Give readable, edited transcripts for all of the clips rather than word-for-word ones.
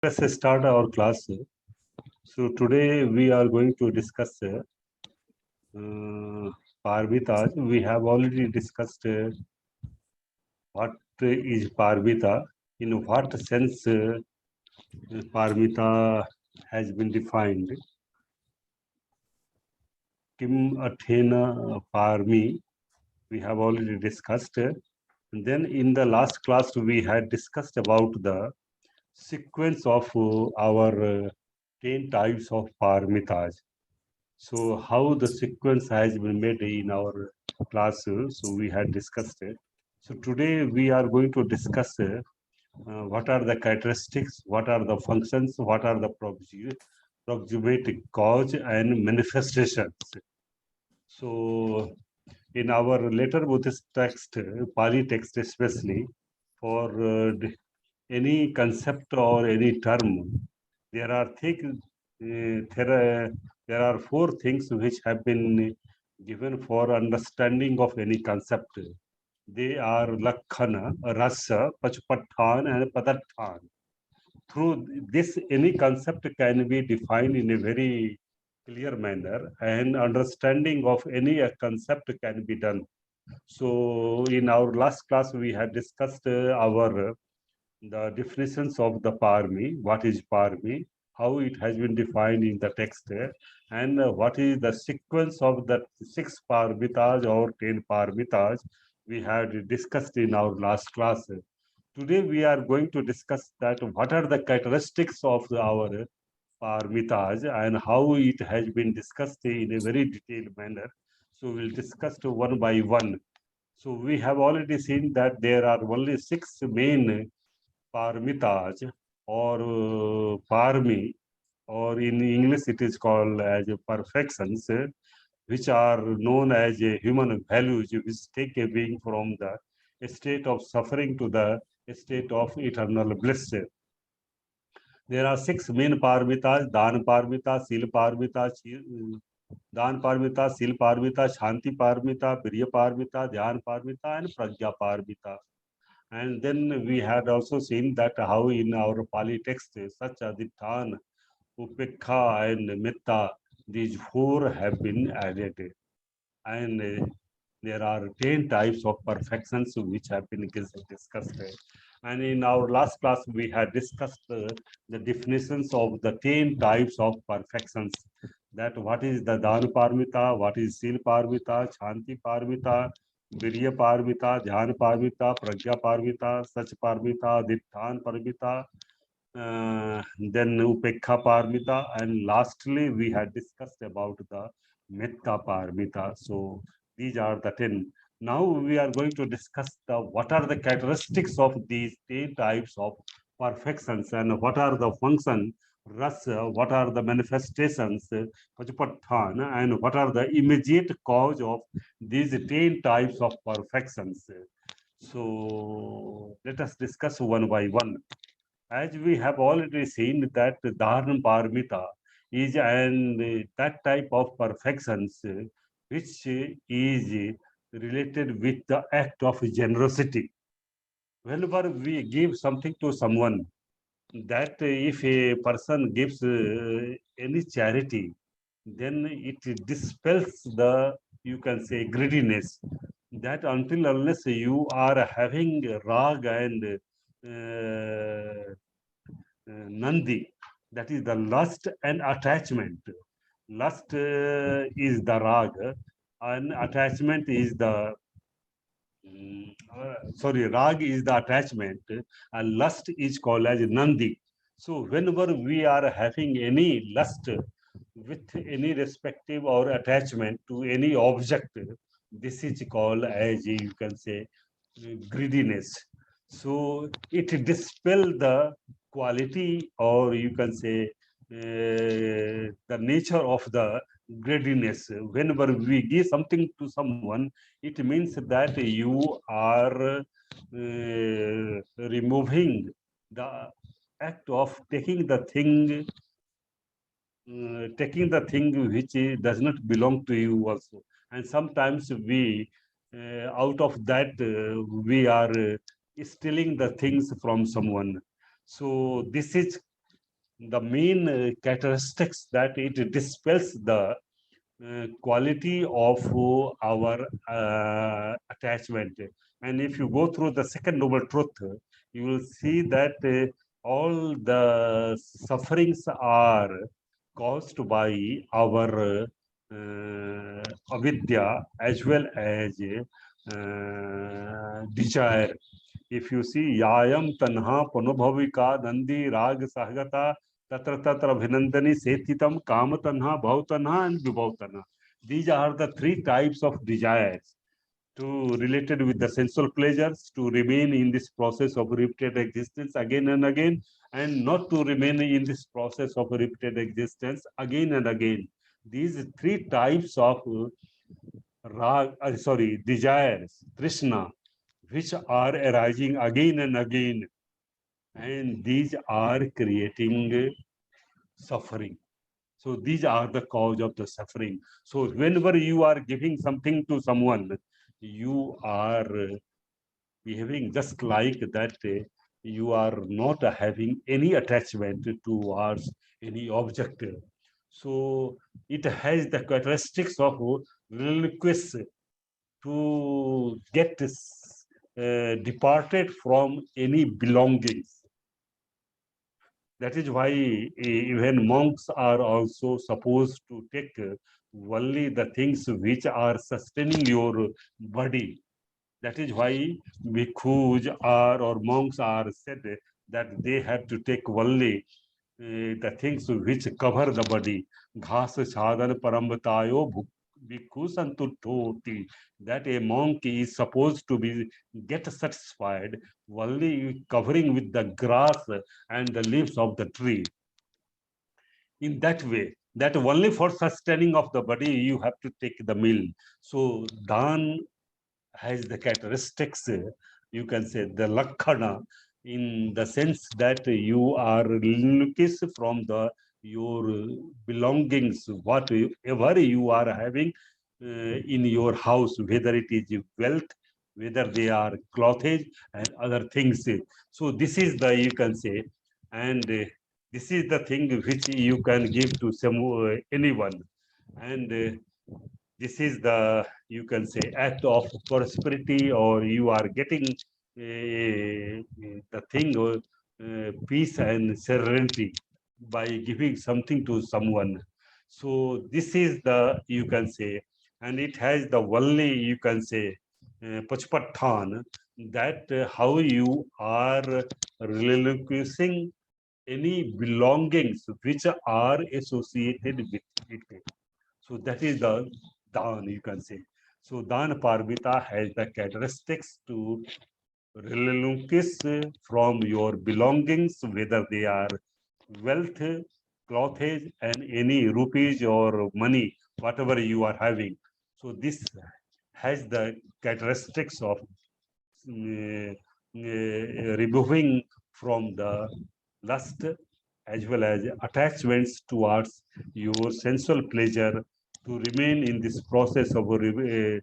Let's start our class. So today we are going to discuss Parvitas. We have already discussed what is Parvita, in what sense Parvita has been defined. Kim Athena Parmi, we have already discussed. And then in the last class we had discussed about the sequence of our 10 types of Parmitas. So how the sequence has been made in our class, so we had discussed it. So today we are going to discuss what are the characteristics, what are the functions, what are the proximate cause and manifestations. So in our later Buddhist text, Pali text especially, for any concept or any term, there are there are four things which have been given for understanding of any concept. They are Lakhana, Rasa, Pachupathan, and Padathan. Through this, any concept can be defined in a very clear manner, and understanding of any concept can be done. So, in our last class, we had discussed our the definitions of the parmi, what is parmi, how it has been defined in the text, and what is the sequence of the six parmitas or 10 parmitas we had discussed in our last class. Today we are going to discuss that what are the characteristics of our parmitas and how it has been discussed in a very detailed manner. So we'll discuss one by one. So we have already seen that there are only six main parmitas or parmi, or in English it is called as perfections, which are known as human values, which take a being from the state of suffering to the state of eternal bliss. There are six main parmitas: Dan parmita, Sil parmita, दान पारमिता, शील पारमिता, शांति पारमिता, प्रिय पारमिता, ध्यान Paramita, and pragya parmita. And then we had also seen that how in our Pali text, such adithan, upekha, and metta, these four have been added. And there are 10 types of perfections which have been discussed. And in our last class, we had discussed the definitions of the 10 types of perfections. That what is the Dhan Parmita, what is Sil Parmita, Shanti Parmita, Virya Parmita, Dhyan Parmita, Pragya Parmita, Sach Parmita, Dithan Parmita, then Upekha Parmita, and lastly we had discussed about the Metta Parmita. So these are the 10. Now we are going to discuss the what are the characteristics of these 10 types of perfections and what are the function, rasa, what are the manifestations, Pachupatthana, and what are the immediate cause of these 10 types of perfections. So let us discuss one by one. As we have already seen that Dharma Parmita is that type of perfections which is related with the act of generosity. Whenever we give something to someone, that if a person gives any charity, then it dispels the, you can say, greediness. That until unless you are having rag and Nandi, that is the lust and attachment. Lust is the rag, and attachment is the rag is the attachment, and lust is called as Nandi. So whenever we are having any lust with any respective or attachment to any object, this is called as, you can say, greediness. So it dispel the quality, or you can say the nature of the greediness. Whenever we give something to someone, it means that you are removing the act of taking the thing which does not belong to you also. And sometimes we out of that we are stealing the things from someone. So this is the main characteristics that it dispels the quality of our attachment. And if you go through the second noble truth, you will see that all the sufferings are caused by our avidya as well as desire. If you see Yayam Tanha Panubhavika Nandi Rag Sahagata Tatra Tatra Abhinandani Setitam Kama Tanha Bhautanha and Vibhautana. These are the three types of desires to related with the sensual pleasures, to remain in this process of repeated existence again and again, and not to remain in this process of repeated existence again and again. These three types of desires, Krishna, which are arising again and again, and these are creating suffering. So these are the cause of the suffering. So whenever you are giving something to someone, you are behaving just like that. You are not having any attachment towards any object. So it has the characteristics of relinquish to get departed from any belongings. That is why even monks are also supposed to take only the things which are sustaining your body. That is why bhikkhus are or monks are said that they have to take only the things which cover the body. Ghas sadhan parambatayo bhikkhu santuttoti. That a monk is supposed to be get satisfied only covering with the grass and the leaves of the tree. In that way, that only for sustaining of the body you have to take the meal. So dan has the characteristics, you can say the lakhana, in the sense that you are relinquished from the your belongings, whatever you are having in your house, whether it is wealth, whether they are clothage and other things. So this is the, you can say, and this is the thing which you can give to some anyone, and this is the, you can say, act of prosperity, or you are getting the thing peace and serenity by giving something to someone. So this is the, you can say, and it has the only, you can say, pachpathan, that how you are relinquishing any belongings which are associated with it. So that is the Dan, you can say. So Dan Parvita has the characteristics to relinquish from your belongings, whether they are wealth, clothage, and any rupees or money, whatever you are having. So this has the characteristics of removing from the lust as well as attachments towards your sensual pleasure, to remain in this process of repeated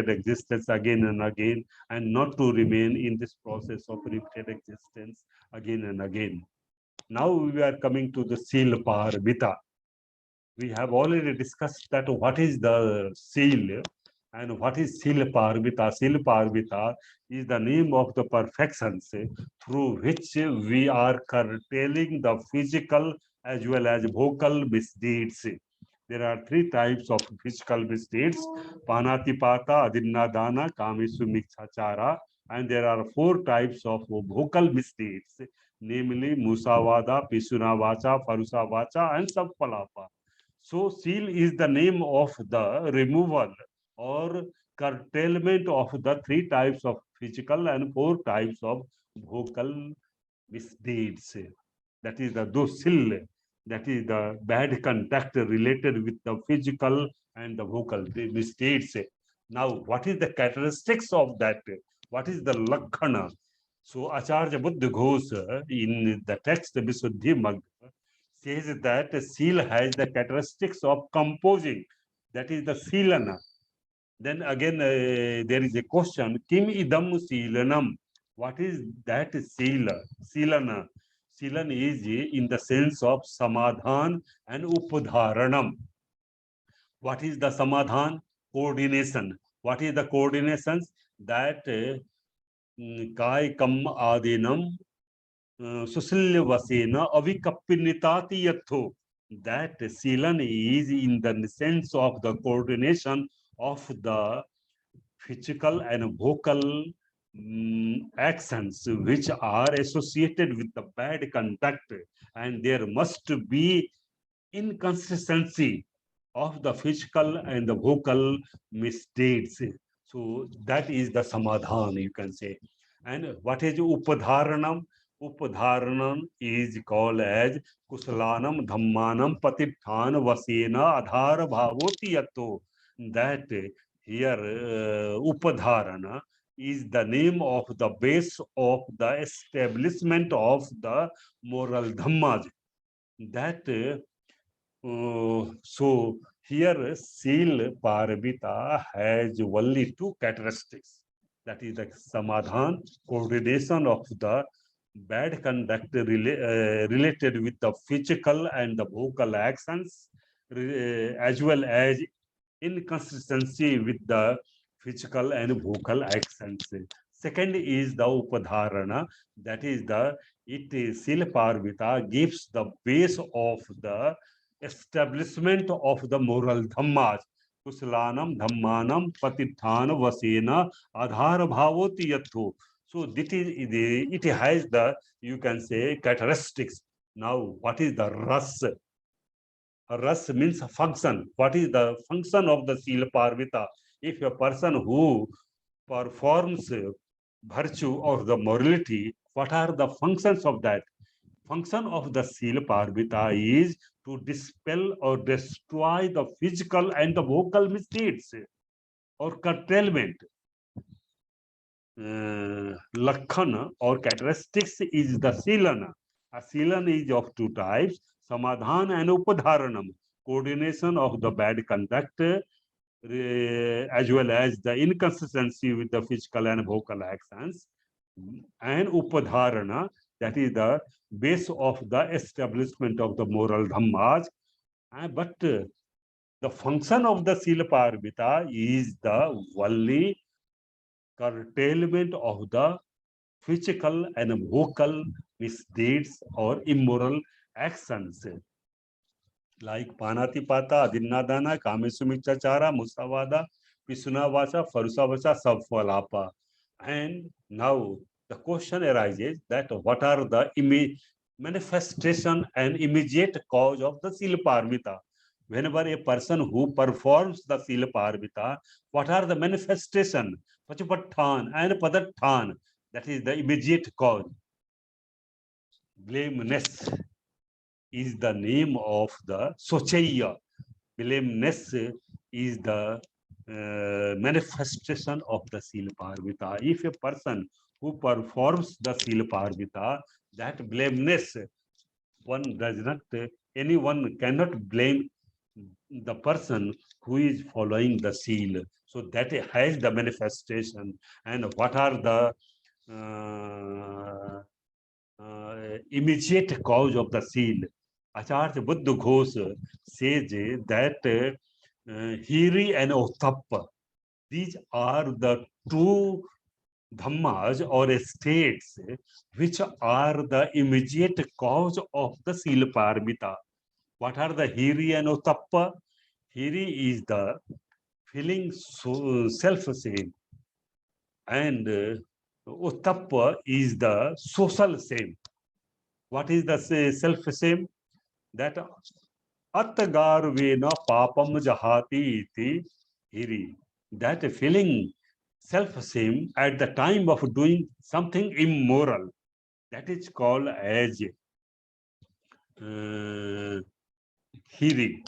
existence again and again, and not to remain in this process of repeated existence again and again. Now we are coming to the seal parvita. We have already discussed that what is the seal and what is seal parvita. Seal parvita is the name of the perfections through which we are curtailing the physical as well as vocal misdeeds. There are three types of physical misdeeds: panatipata, adinnadana, kamisu mikchachara, and there are four types of vocal misdeeds, namely musavada, pisunavacha, farusavacha, and sappalapa. So seal is the name of the removal or curtailment of the three types of physical and four types of vocal misdeeds. That is the docile, that is the bad conduct related with the physical and the vocal misdeeds. Now, what is the characteristics of that? What is the lakhana? So Acharya Buddha Ghosh in the text Visuddhi Magga says that seal has the characteristics of composing, that is the sealana. Then again, there is a question: Kim idam sealanam? What is that sealana? Silan is in the sense of samadhan and upadharanam. What is the samadhan? Coordination. What is the coordinations? That kai kam adinam susilya vasena avikapinitati yatho. That silan is in the sense of the coordination of the physical and vocal actions which are associated with the bad conduct, and there must be inconsistency of the physical and the vocal misdeeds. So that is the samadhan, you can say. And what is upadharanam? Upadharanam is called as kusalanam dhammanam patithan vasena adhara bhavoti yato. That here upadharana is the name of the base of the establishment of the moral dhammas. That so here Sil Parvita has only two characteristics. That is the samadhan, coordination of the bad conduct related with the physical and the vocal actions, as well as inconsistency with the physical and vocal actions. Second is the upadharana, that is the it is Sil Parvita gives the base of the establishment of the moral dhammas. Kusalanam dhammanam patithan vasena adhar bhavoti yatho. So it has the, you can say, characteristics. Now, what is the ras? Ras means function. What is the function of the Sila Parvita? If a person who performs virtue or the morality, what are the functions of that? Function of the Sila Parvita is to dispel or destroy the physical and the vocal misdeeds or curtailment. Lakhana or characteristics is the Silana. A Silan is of two types, Samadhan and Upadharanam. Coordination of the bad conduct as well as the inconsistency with the physical and vocal actions, and upadharana, that is the base of the establishment of the moral dhammas. But the function of the Sila Parvita is the only curtailment of the physical and vocal misdeeds or immoral actions. Like Panatipata, Adinnadana, Kamesumichachara, Musavada, Pisunavasa, Farusavasa, Sabfalapa. And now the question arises that what are the manifestation and immediate cause of the Sila Parvita? Whenever a person who performs the Sila Parvita, what are the manifestation? Pachupathan and Padathan, that is the immediate cause. Blameless is the name of the Sochaya. Blameless is the manifestation of the Sila Parvita. If a person who performs the Sila Parvita, that blameless, one does not, anyone cannot blame the person who is following the seal. So that has the manifestation. And what are the immediate cause of the seal? Acharya Buddha Ghosh says that Hiri and Ottappa, these are the two dhammas or states which are the immediate cause of the Sila Parvita. What are the Hiri and Ottappa? Hiri is the feeling self-same, and Ottappa is the social same. What is the self-same? That Attagarvena papam jahati iti hiri. That feeling self-same at the time of doing something immoral, that is called as hiri.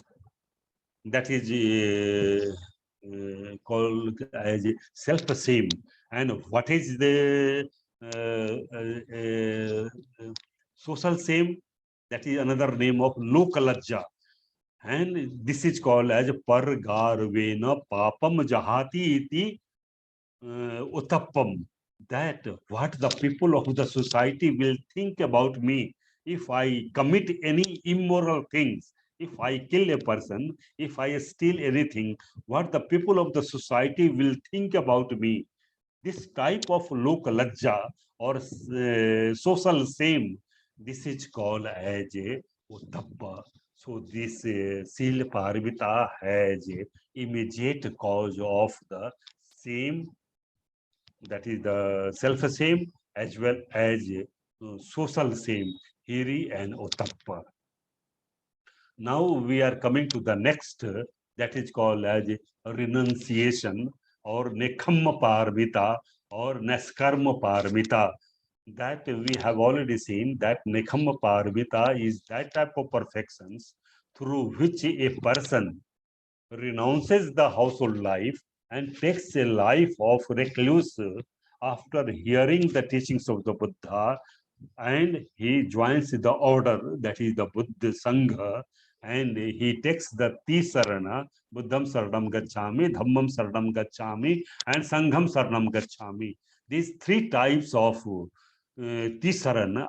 That is called as self-same. And what is the social same? That is another name of lokalajja. And this is called as pargarvena papam jahati iti uttappam. That what the people of the society will think about me, if I commit any immoral things, if I kill a person, if I steal anything, what the people of the society will think about me. This type of lok lajja or social shame, this is called as a uttappa. So this sil parvita has a immediate cause of the same, that is the self-same as well as social same, hiri and uttappa. Now we are coming to the next, that is called as renunciation or nekhamma parmita or naskarma parmita. That we have already seen that nekhamma parmita is that type of perfections through which a person renounces the household life and takes a life of recluse after hearing the teachings of the Buddha, and he joins the order, that is the Buddha Sangha, and he takes the Tisarana, Buddham Saranam Gacchami, Dhammam Saranam Gacchami, and Sangham Saranam Gacchami. These three types of Tisarana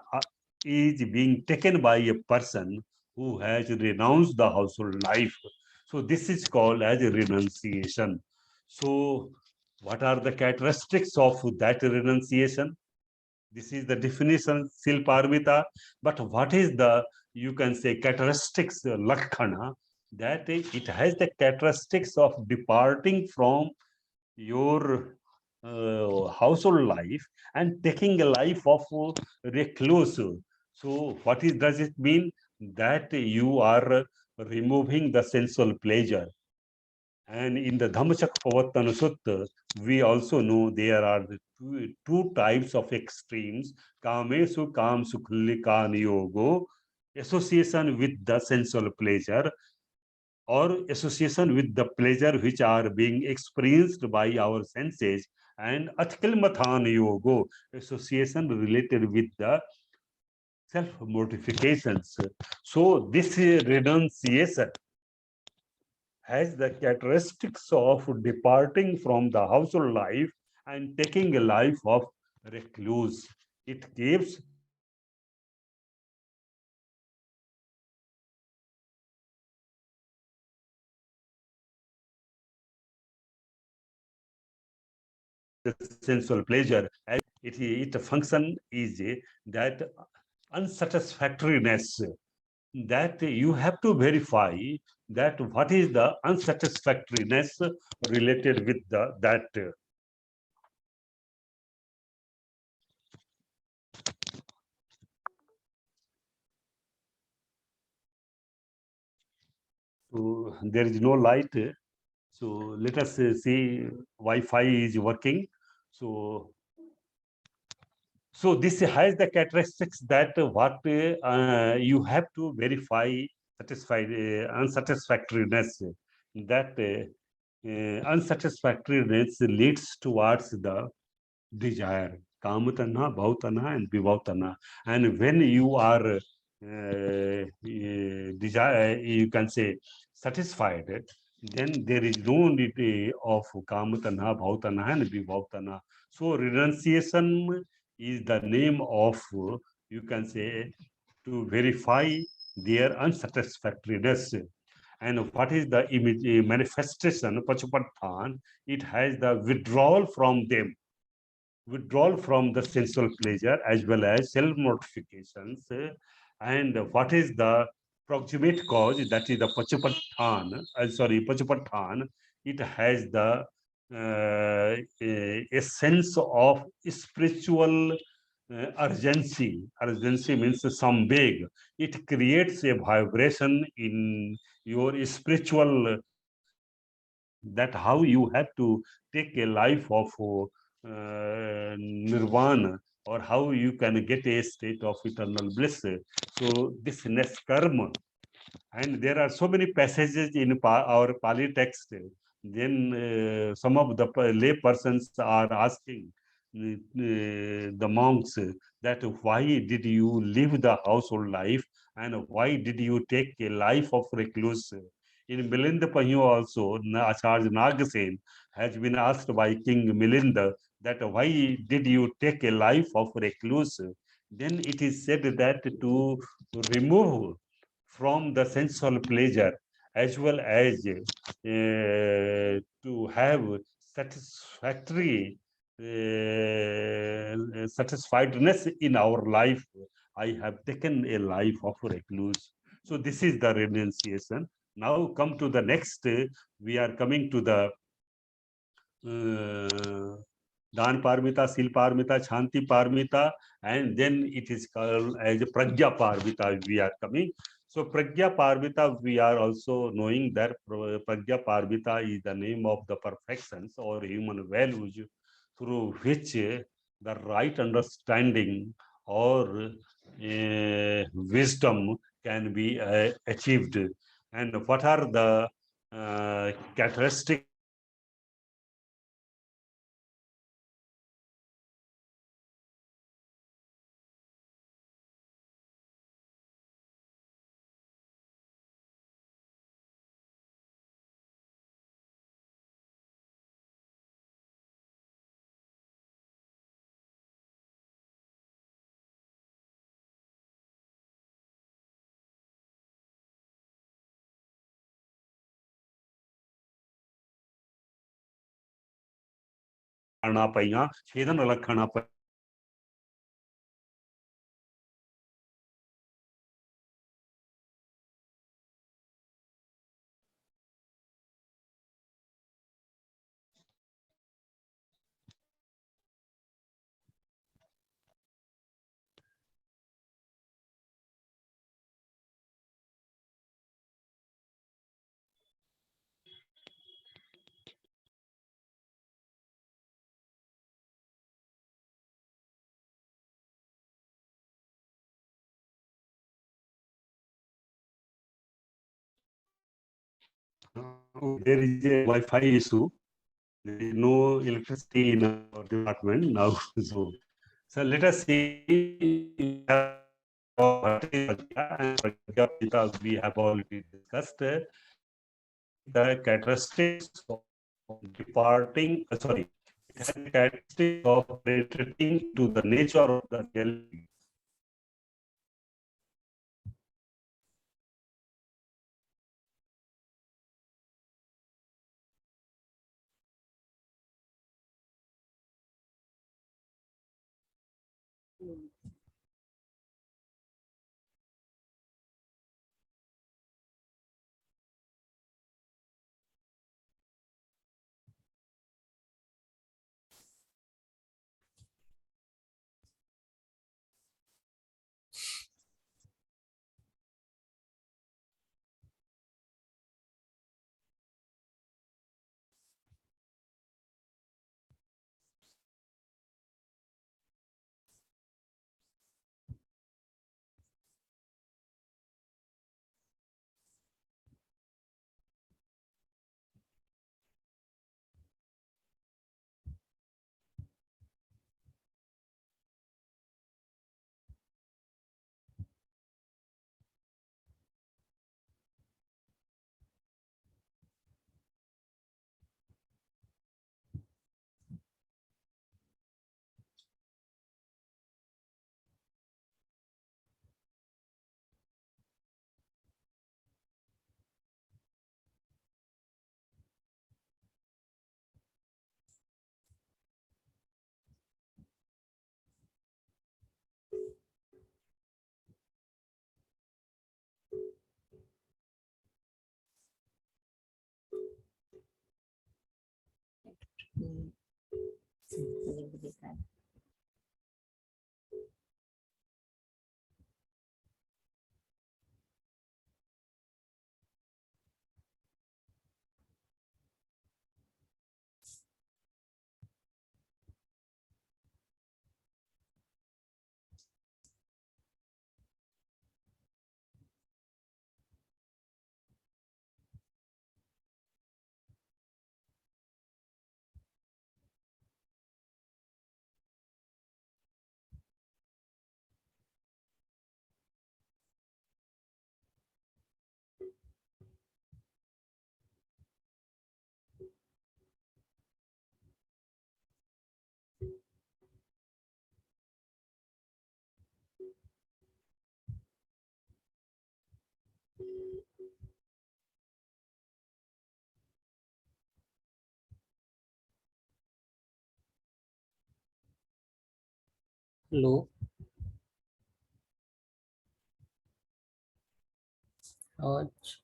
is being taken by a person who has renounced the household life. So this is called as a renunciation. So what are the characteristics of that renunciation? This is the definition, silparmita. But what is the, you can say, characteristics, lakhana, that it has the characteristics of departing from your household life and taking a life of recluse. So what is, does it mean? That you are removing the sensual pleasure. And in the Dhammacakkappavattana Sutta, we also know there are the two types of extremes, kamesu kam sukhlika niyogo, association with the sensual pleasure, or association with the pleasure which are being experienced by our senses, and atkilmathan yogo, association related with the self mortifications. So this renunciation has the characteristics of departing from the household life and taking a life of recluse. It gives the sensual pleasure, as it function is that unsatisfactoriness, that you have to verify that what is the unsatisfactoriness related with the that. So there is no light. So let us see Wi-Fi is working. So this has the characteristics that what you have to verify satisfied unsatisfactoriness. That unsatisfactoriness leads towards the desire, kamatana, bhautana, and vibhautana. And when you are desire, you can say satisfied, then there is no need of kamatana, bhautana, and vibhautana. So renunciation is the name of, you can say, to verify their unsatisfactoriness. And what is the image, manifestation, Pachupathan? It has the withdrawal from them, withdrawal from the sensual pleasure as well as self mortifications. And what is the proximate cause? That is the Pachupathan. Pachupathan. It has the a sense of spiritual urgency. Urgency means some big. It creates a vibration in your spiritual, that how you have to take a life of nirvana, or how you can get a state of eternal bliss. So this next karma, and there are so many passages in our Pali text. Then some of the lay persons are asking the monks that why did you live the household life and why did you take a life of recluse? In Milinda Panyu also, Acharya Nagasen has been asked by King Milinda that why did you take a life of recluse? then it is said that to remove from the sensual pleasure as well as to have satisfactory satisfiedness in our life, I have taken a life of recluse. So this is the renunciation. Now come to the next, we are coming to the Dan Parmita, Sil Parmita, Shanti Parmita, and then it is called as Pragya Parmita. We are coming. So Pragya Parmita, we are also knowing that Pragya Parmita is the name of the perfections or human values through which the right understanding or wisdom can be achieved. And what are the characteristics खाना पाइया छेदन अलग खाना there is a Wi-Fi issue. There is no electricity in our department now. So let us see. We have already discussed the characteristics of departing. Sorry, it has the characteristics of penetrating to the nature of the reality. Hello. आवाज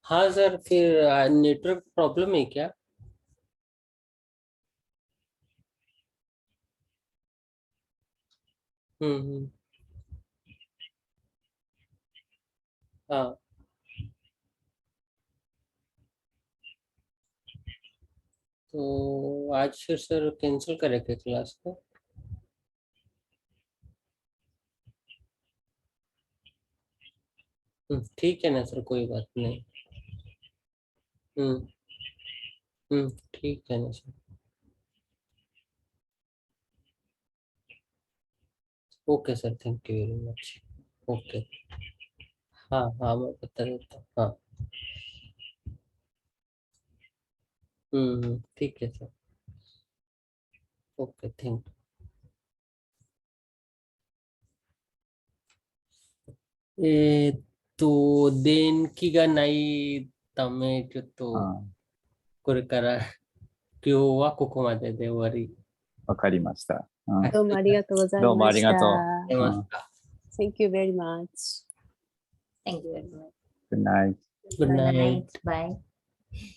हाँ sir, फिर network problem है क्या? हम्म। हाँ, तो आज फिर sir cancel करेंगे क्लास को? ठीक है ना सर, कोई बात नहीं। हम्म। ठीक है ना sir. Okay sir, thank you very much. Okay. हाँ हाँ, मैं बता देता हूँ। हाँ। ठीक है sir. Okay, thank you. 電気がないため、ちょっと、これから今日はここまでで終わり。わかりました。うんどうもありがとうございどうもあました。りがとう。出ました Thank you very much. Thank you very much. Good night. Good Good night. night. Bye.